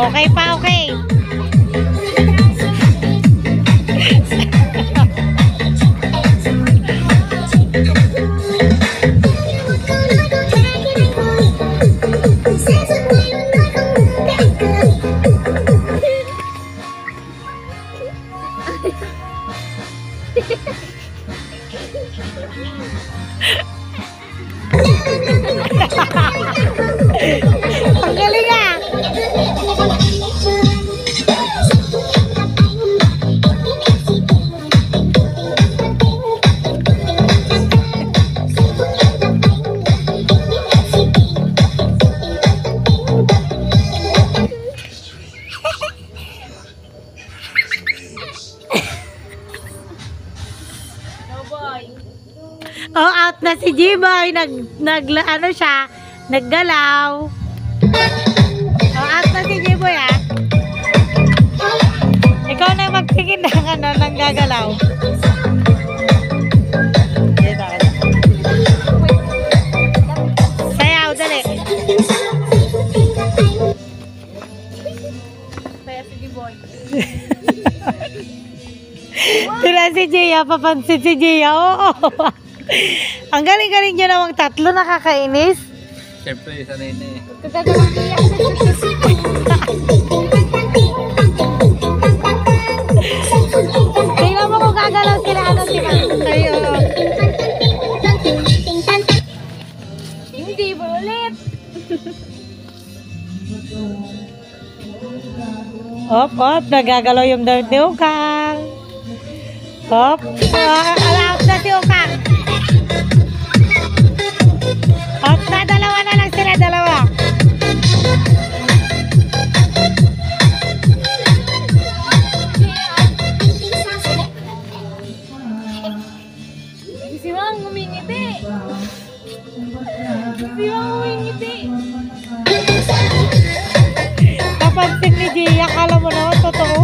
Okay pa, okay. Ang galing ah! Oh, out na si G-Boy. Ano siya? Naggalaw. Oh, out na si G-Boy ah. Ikaw na magtingin ng ano, ng gagalaw. Sayaw, dali. Saya si G-Boy. Tira si Gia, papansin si Gia. Oo. Ang galing-galing nyo namang tatlo, nakakainis. Siyempre, sanay na eh. Tingnan mo kung gagalaw sila, ano sila. Ay, oo. Hindi ba ulit? Hop, hop, nagagalaw yung dirt ni Ukang. Hop, out na si Ukang. Hop na, dalawa na lang sila, dalawa. Si Mang ngumingiti. Si Mang ngumingiti. Kapansin ni Gia, akala mo naman totoo.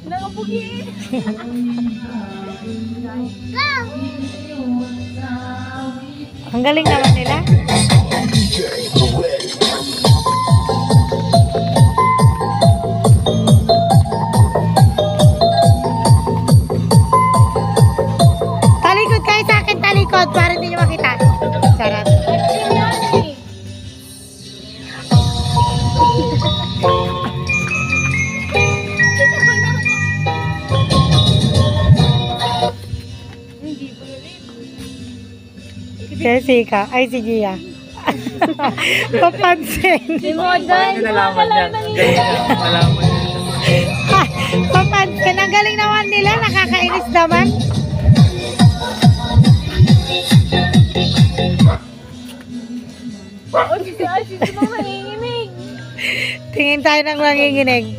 Nakapugi. Ang galing naman nila. Talikod kayo sa akin, talikod, para hindi nyo makita. Sarap. Jessica, ay si Gia. Papansin. Si Modern. Nalaman niya. Nalaman niya. Papansin. Ang galing naman nila. Nakakainis naman. O, si Mang nanginginig. Tingin tayo ng nanginginig.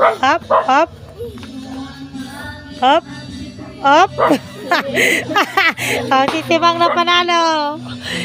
Hop, hop. Hop. Hop. Oh, si Simang na panalo.